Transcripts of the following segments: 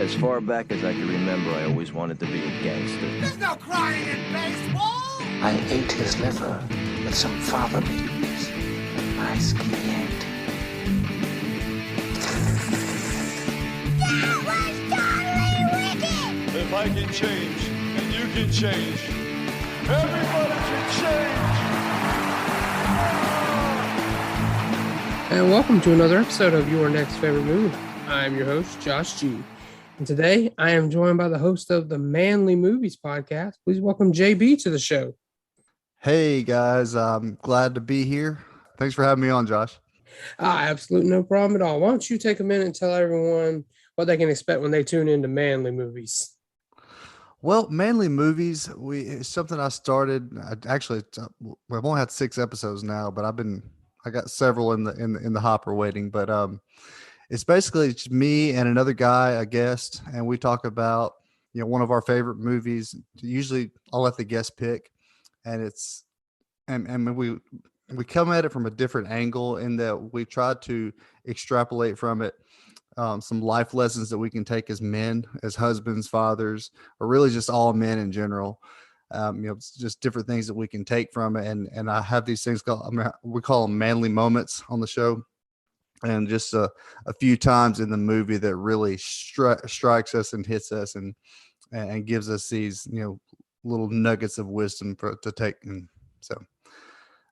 As far back as I can remember, I always wanted to be a gangster. There's no crying in baseball! I ate his liver with some fava beans. A nice cliente. That was totally wicked! If I can change, and you can change, everybody can change! And welcome to another episode of Your Next Favorite Movie. I'm your host, Josh G. And today I am joined by the host of the Manly Movies podcast. Please welcome JB to the show. Hey guys, I'm glad to be here. Thanks for having me on, Josh. Absolutely no problem at all. Why don't you take a minute and tell everyone what they can expect when they tune into Manly Movies? Well, Manly Movies, it's something I started. We've only had 6 episodes now, but I got several in the hopper waiting. But it's basically just me and another guy, a guest, and we talk about one of our favorite movies. Usually, I'll let the guest pick, and we come at it from a different angle in that we try to extrapolate from it some life lessons that we can take as men, as husbands, fathers, or really just all men in general. Just different things that we can take from it. And I have these things we call them manly moments on the show. And just a few times in the movie that really strikes us and hits us and gives us these, little nuggets of wisdom to take. And so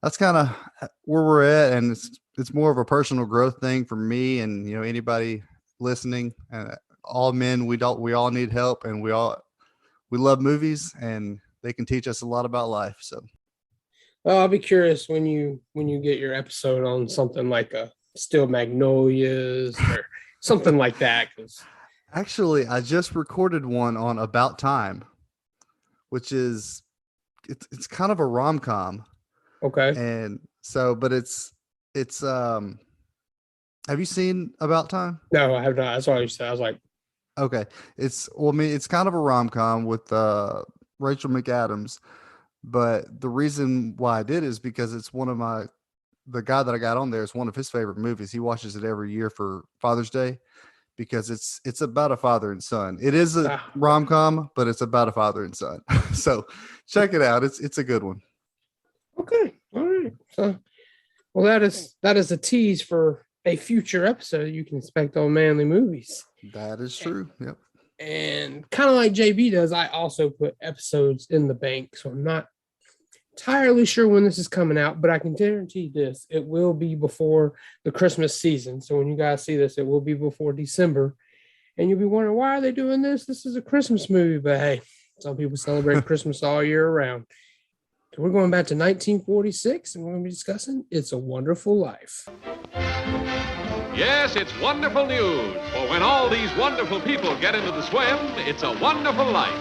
that's kind of where we're at. And it's more of a personal growth thing for me and, anybody listening. All men, we all need help, and we love movies, and they can teach us a lot about life. So, Well, I'll be curious when you get your episode on something like a Still Magnolias or something like that. Actually, I just recorded one on About Time, which is it's kind of a rom-com. Okay. And so, but it's have you seen About Time? No, I have not. That's all you said. I was like, okay. It's kind of a rom-com with Rachel McAdams, but the reason why I did is because it's the guy that I got on there is one of his favorite movies. He watches it every year for Father's Day because it's about a father and son. It is a rom-com, but it's about a father and son. So check it out. It's a good one. okay. All right. So, well, that is a tease for a future episode you can expect on Manly Movies. That is true. Yep. And kind of like JB does, I also put episodes in the bank. So I'm not entirely sure when this is coming out, but I can guarantee this. It will be before the Christmas season. So when you guys see this, it will be before December. And you'll be wondering, why are they doing this? This is a Christmas movie. But hey, some people celebrate Christmas all year round. So we're going back to 1946, and we're going to be discussing It's a Wonderful Life. Yes, it's wonderful news, for when all these wonderful people get into the swim, it's a wonderful life.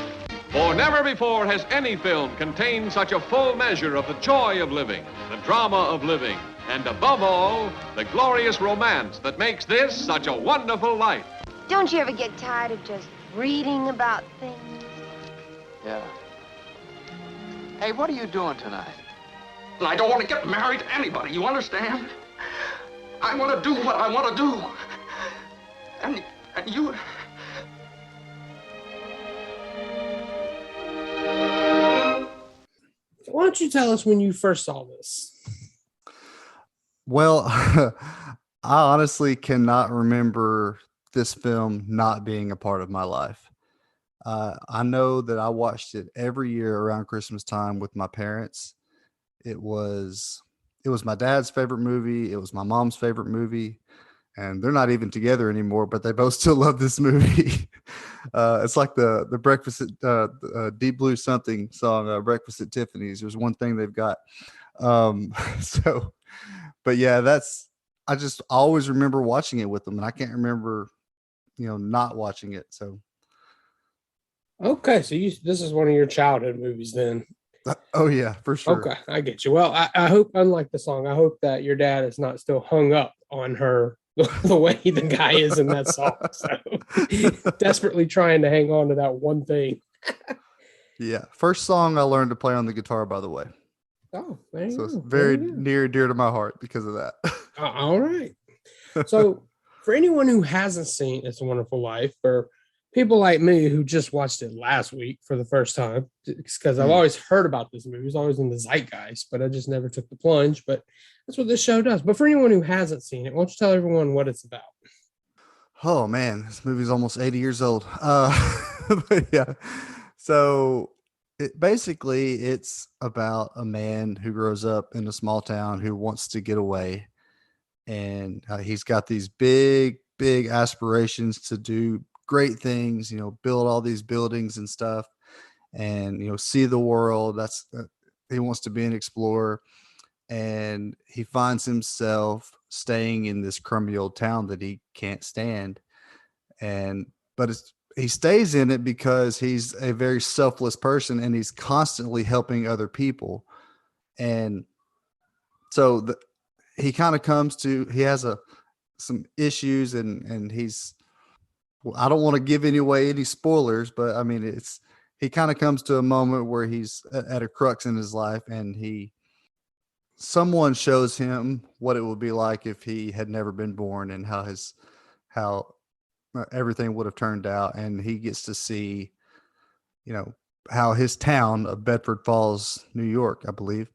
For never before has any film contained such a full measure of the joy of living, the drama of living, and above all, the glorious romance that makes this such a wonderful life. Don't you ever get tired of just reading about things? Yeah. Hey, what are you doing tonight? I don't want to get married to anybody, you understand? I want to do what I want to do. And you... Why don't you tell us when you first saw this? Well, I honestly cannot remember this film not being a part of my life. I know that I watched it every year around Christmas time with my parents. It was my dad's favorite movie. It was my mom's favorite movie, and they're not even together anymore, but they both still love this movie. It's like the Breakfast at Deep Blue Something song, Breakfast at Tiffany's. There's one thing they've got. But yeah, I just always remember watching it with them, and I can't remember, not watching it. So. Okay, so this is one of your childhood movies then. Oh yeah, for sure. Okay, I get you. Well, I hope, unlike the song, I hope that your dad is not still hung up on her the way the guy is in that song. So desperately trying to hang on to that one thing. Yeah, first song I learned to play on the guitar, by the way. Oh, there you so go. It's very near and dear to my heart because of that. All right. So for anyone who hasn't seen It's a Wonderful Life, or people like me who just watched it last week for the first time, because I've always heard about this movie. It's always in the zeitgeist, but I just never took the plunge. But that's what this show does. But for anyone who hasn't seen it, why don't you tell everyone what it's about? Oh man, this movie's almost 80 years old. But yeah. So it's about a man who grows up in a small town who wants to get away. And he's got these big aspirations to do great things, build all these buildings and stuff, and, see the world. He wants to be an explorer. And he finds himself staying in this crummy old town that he can't stand. But he stays in it because he's a very selfless person and he's constantly helping other people. And so he kind of he has some issues and I don't want to give away any spoilers, but I mean, he kind of comes to a moment where he's at a crux in his life, and someone shows him what it would be like if he had never been born, and how everything would have turned out. And he gets to see, how his town of Bedford Falls, New York, I believe,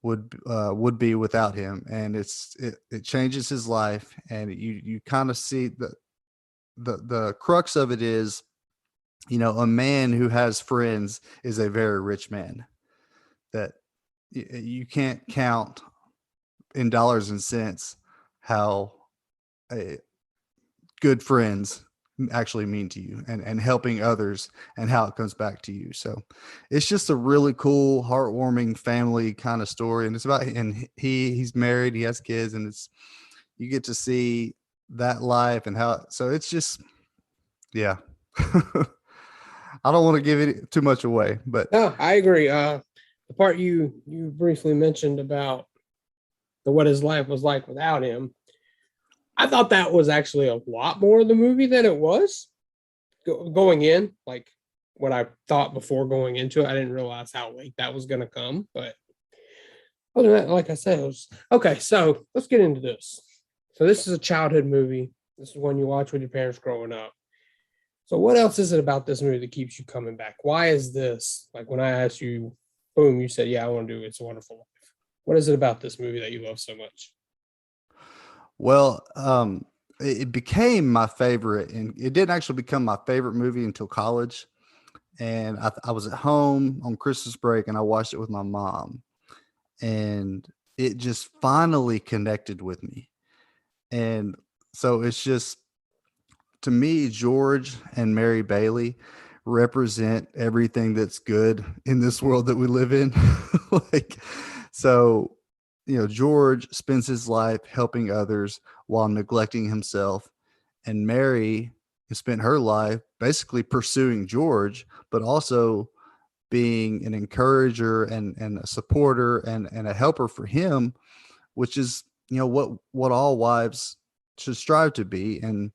would be without him. And it changes his life. And you kind of see the crux of it is, a man who has friends is a very rich man, that you can't count in dollars and cents how good friends actually mean to you, and helping others and how it comes back to you. So it's just a really cool, heartwarming family kind of story. And it's about, and he's married, he has kids, and you get to see that life and how, so it's just, yeah. I don't want to give it too much away, but no, I agree. The part you briefly mentioned about what his life was like without him, I thought that was actually a lot more of the movie than it was going in. Like what I thought before going into it, I didn't realize how late that was going to come. But other than that, like I said, it was okay. So let's get into this. So this is a childhood movie. This is one you watch with your parents growing up. So what else is it about this movie that keeps you coming back? Why is this, like when I asked you, boom, you said, yeah, I want to do It's a Wonderful Life. What is it about this movie that you love so much? Well, it became my favorite, and it didn't actually become my favorite movie until college. And I was at home on Christmas break, and I watched it with my mom, and it just finally connected with me. And so it's just, to me, George and Mary Bailey represent everything that's good in this world that we live in. So, George spends his life helping others while neglecting himself. And Mary has spent her life basically pursuing George, but also being an encourager and a supporter and a helper for him, which is, what all wives should strive to be. And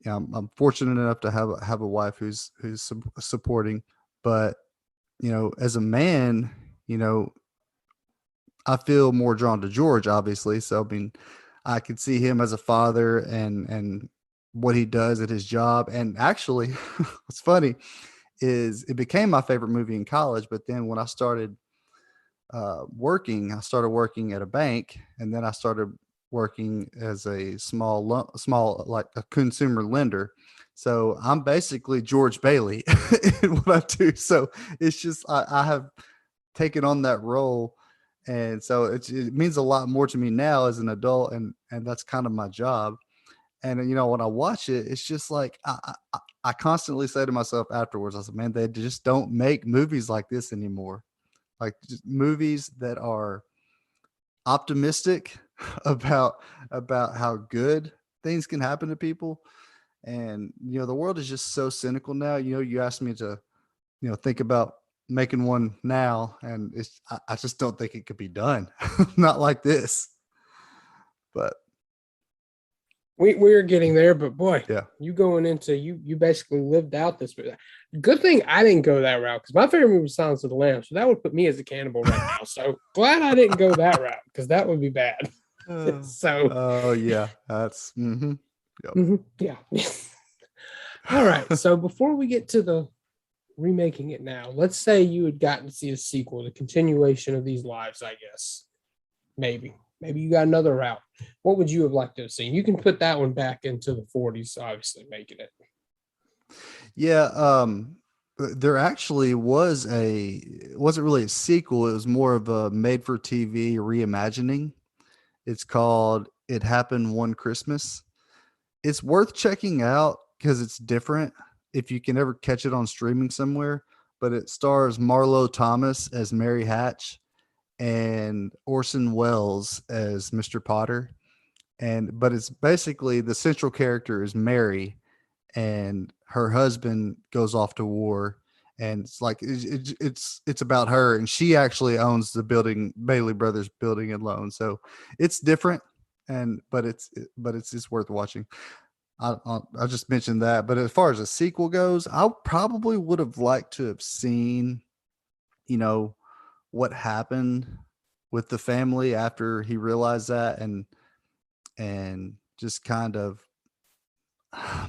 I'm fortunate enough to have a wife who's supporting, but as a man, I feel more drawn to George, obviously. So I mean, I could see him as a father and what he does at his job. And actually, what's funny is it became my favorite movie in college. But then when I started working at a bank, and then I started working as a small like a consumer lender. So I'm basically George Bailey in what I do. So it's just I have taken on that role, and so it means a lot more to me now as an adult, and that's kind of my job. And when I watch it, it's just like I constantly say to myself afterwards, I said, man, they just don't make movies like this anymore. Like just movies that are optimistic about how good things can happen to people. And the world is just so cynical now. You asked me to think about making one now, and I just don't think it could be done. Not like this. But we're getting there, but boy, yeah, you going into you basically lived out this movie. Good thing I didn't go that route, because my favorite movie was Silence of the Lambs, so that would put me as a cannibal right now. So glad I didn't go that route, because that would be bad. So oh yeah, that's yeah. All right. So before we get to the remaking it now, let's say you had gotten to see a sequel, the continuation of these lives, I guess. Maybe you got another route. What would you have liked to have seen? You can put that one back into the 40s, obviously making it. Yeah, there actually was it wasn't really a sequel. It was more of a made for TV reimagining. It's called It Happened One Christmas. It's worth checking out because it's different if you can ever catch it on streaming somewhere. But it stars Marlo Thomas as Mary Hatch and Orson Welles as Mr. Potter. But it's basically the central character is Mary, and her husband goes off to war, and it's like it's about her, and she actually owns the building, Bailey Brothers Building and Loan. So it's different, but it's just worth watching. I just mentioned that, but as far as a sequel goes, I probably would have liked to have seen, what happened with the family after he realized that, and just kind of,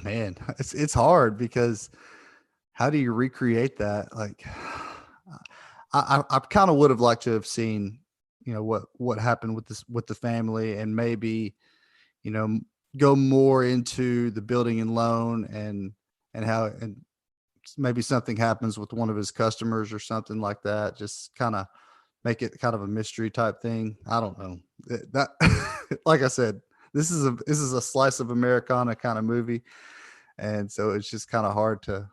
man, it's hard because how do you recreate that? Like, I kind of would have liked to have seen, what happened with the family, and maybe, go more into the building and loan, and how, and maybe something happens with one of his customers or something like that. Just kind of make it kind of a mystery type thing. I don't know that, like I said, this is a slice of Americana kind of movie. And so it's just kind of hard to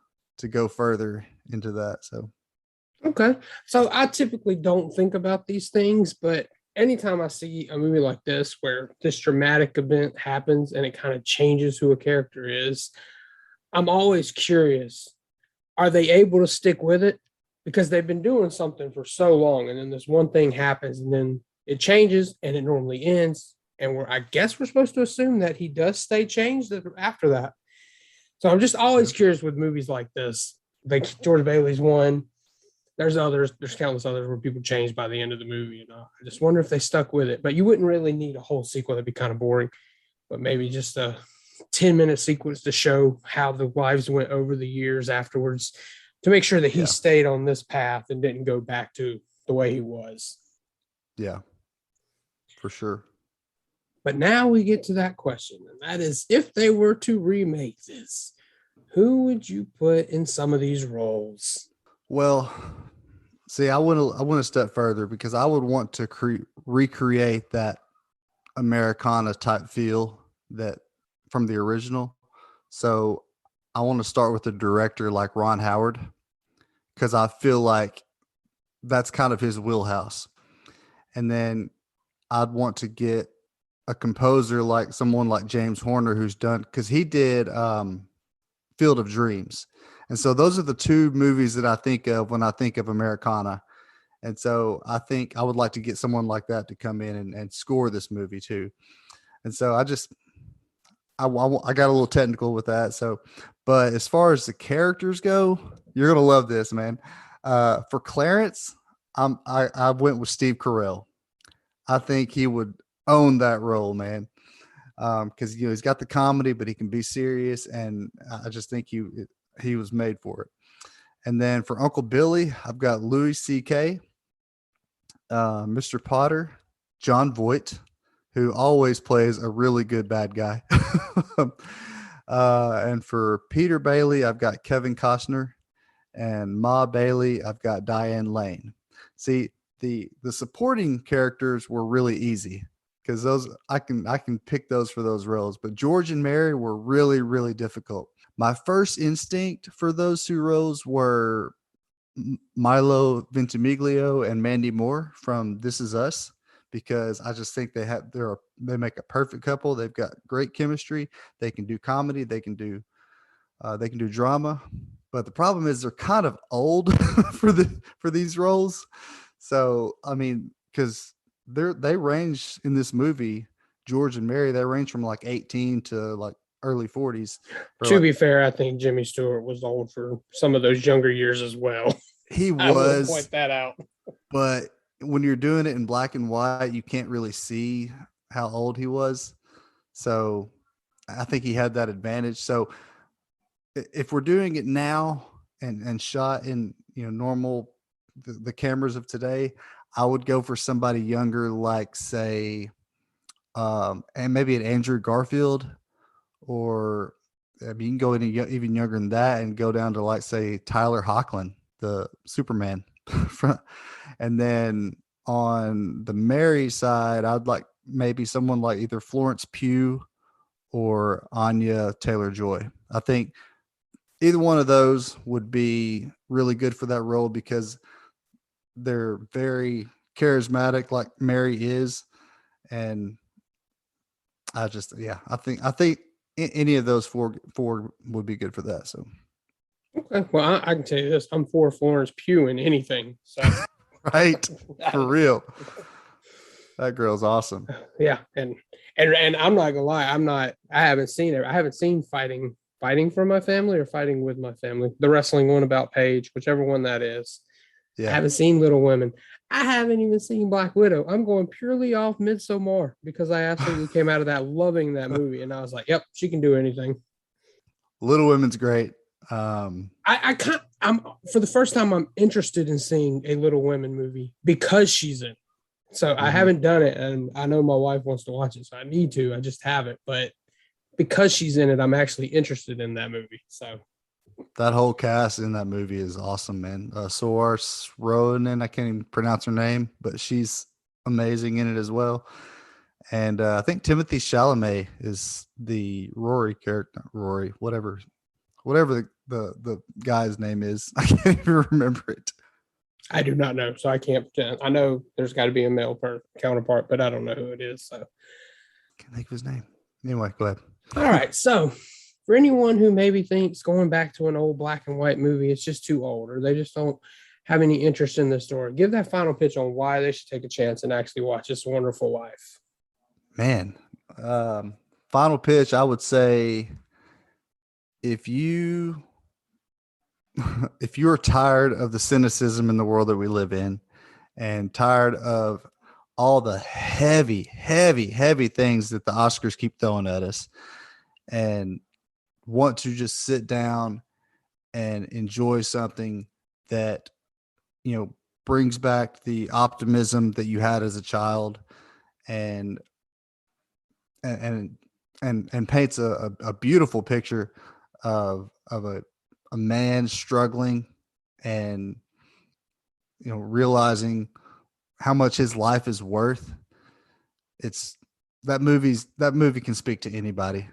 go further into that. So, Okay. So I typically don't think about these things, but anytime I see a movie like this where this dramatic event happens and it kind of changes who a character is, I'm always curious. Are they able to stick with it? Because they've been doing something for so long, and then this one thing happens, and then it changes, and it normally ends. And I guess we're supposed to assume that he does stay changed after that. So I'm just always curious with movies like this. Like George Bailey's one. There's countless others where people change by the end of the movie. I just wonder if they stuck with it. But you wouldn't really need a whole sequel. That'd be kind of boring. But maybe just a 10-minute sequence to show how the lives went over the years afterwards, to make sure that he stayed on this path and didn't go back to the way he was. Yeah, for sure. But now we get to that question, and that is, if they were to remake this, who would you put in some of these roles? Well, see, I want to step further, because I would want to recreate that Americana type feel that from the original. So I want to start with a director like Ron Howard, because I feel like that's kind of his wheelhouse. And then I'd want to get a composer like someone like James Horner, who's done, because he did Field of Dreams. And so those are the two movies that I think of when I think of Americana. And so I think I would like to get someone like that to come in and score this movie too. And so I got a little technical with that. So, but as far as the characters go, you're going to love this, man. For Clarence, I went with Steve Carell. I think he would own that role, man. Because he's got the comedy, but he can be serious, and I just think he was made for it. And then for Uncle Billy, I've got Louis C.K., Mr. Potter, John Voight, who always plays a really good bad guy. And for Peter Bailey, I've got Kevin Costner, and Ma Bailey, I've got Diane Lane. See, the supporting characters were really easy, because those I can pick those for those roles, but George and Mary were really, really difficult. My first instinct for those two roles were Milo Ventimiglia and Mandy Moore from This Is Us, because I just think they make a perfect couple. They've got great chemistry. They can do comedy. They can do drama. But the problem is they're kind of old for these roles. So I mean, because they range in this movie, George and Mary, they range from like 18 to like early 40s. To be fair, I think Jimmy Stewart was old for some of those younger years as well. He I will was. point that out. But when you're doing it in black and white, you can't really see how old he was. So I think he had that advantage. So if we're doing it now and shot in, normal the cameras of today, I would go for somebody younger, like say, and maybe an Andrew Garfield, or I mean, you can go even younger than that and go down to like say Tyler Hoechlin, the Superman. And then on the Mary side, I'd like maybe someone like either Florence Pugh or Anya Taylor-Joy. I think either one of those would be really good for that role because they're very charismatic, like Mary is. And I think any of those four would be good for that. So, okay. Well, I can tell you this: I'm for Florence Pugh in anything. So, right, for real, that girl's awesome. Yeah, and I'm not gonna lie, I haven't seen it. I haven't seen fighting for my family or fighting with my family. The wrestling one about Paige, whichever one that is. Yeah. I haven't seen Little Women. I haven't even seen Black Widow. I'm going purely off Midsommar because I absolutely came out of that loving that movie, and I was like, "Yep, she can do anything." Little Women's great. I'm for the first time I'm interested in seeing a Little Women movie because she's in. So I haven't done it, and I know my wife wants to watch it, so I need to. I just haven't, but because she's in it, I'm actually interested in that movie. So that whole cast in that movie is awesome, man. Saoirse Ronan, I can't even pronounce her name, but she's amazing in it as well. And I think Timothée Chalamet is the Rory character. Rory, whatever the guy's name is. I can't even remember it. I do not know, so I can't pretend. I know there's got to be a male counterpart, but I don't know who it is. So can't think of his name. Anyway, go ahead. All right. So for anyone who maybe thinks going back to an old black and white movie, it's just too old, or they just don't have any interest in the story, give that final pitch on why they should take a chance and actually watch This Wonderful Life. Man, final pitch, I would say if you're tired of the cynicism in the world that we live in and tired of all the heavy things that the Oscars keep throwing at us and want to just sit down and enjoy something that, brings back the optimism that you had as a child and paints a beautiful picture of a man struggling and realizing how much his life is worth. It's that movie can speak to anybody.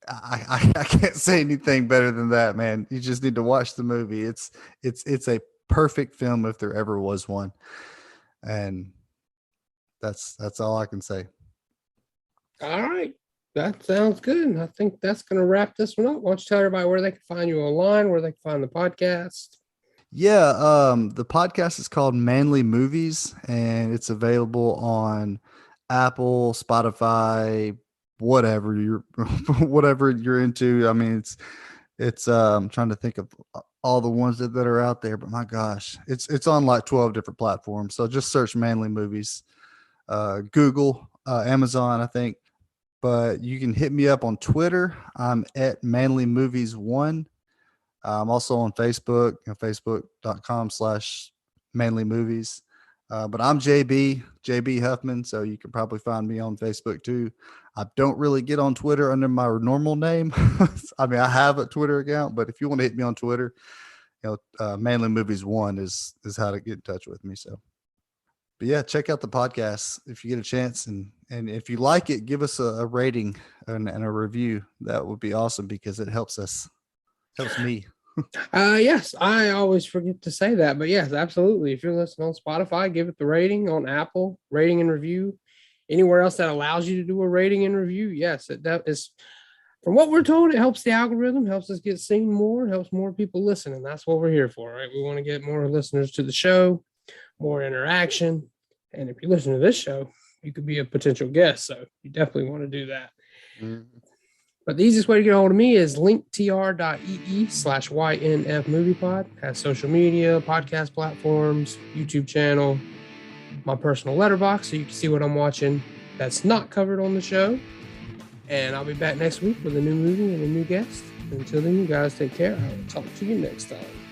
I can't say anything better than that, man. You just need to watch the movie. It's a perfect film if there ever was one. And that's all I can say. All right. That sounds good. And I think that's going to wrap this one up. Why don't you tell everybody where they can find you online, where they can find the podcast? Yeah, the podcast is called Manly Movies, and it's available on Apple, Spotify, whatever you're into. I mean, it's I'm trying to think of all the ones that are out there, but my gosh, it's on like 12 different platforms. So just search Manly Movies, Google, Amazon, I think. But you can hit me up on Twitter. I'm at Manly Movies 1. I'm also on Facebook, facebook.com/Manly Movies. But I'm JB Huffman, so you can probably find me on Facebook too. I don't really get on Twitter under my normal name. I mean, I have a Twitter account, but if you want to hit me on Twitter, Manly Movies 1 is how to get in touch with me. So, but yeah, check out the podcast if you get a chance, and if you like it, give us a rating and a review. That would be awesome because it helps me. Yes, I always forget to say that, but yes, absolutely. If you're listening on Spotify, give it the rating. On Apple, rating and review. Anywhere else that allows you to do a rating and review, yes, that is. From what we're told, it helps the algorithm, helps us get seen more, helps more people listen, and that's what we're here for, right? We want to get more listeners to the show, more interaction, and if you listen to this show, you could be a potential guest, so you definitely want to do that. Mm-hmm. But the easiest way to get a hold of me is linktr.ee/ynfmoviepod. Has social media, podcast platforms, YouTube channel, my personal letterbox, so you can see what I'm watching that's not covered on the show. And I'll be back next week with a new movie and a new guest. Until then, you guys take care. I will talk to you next time.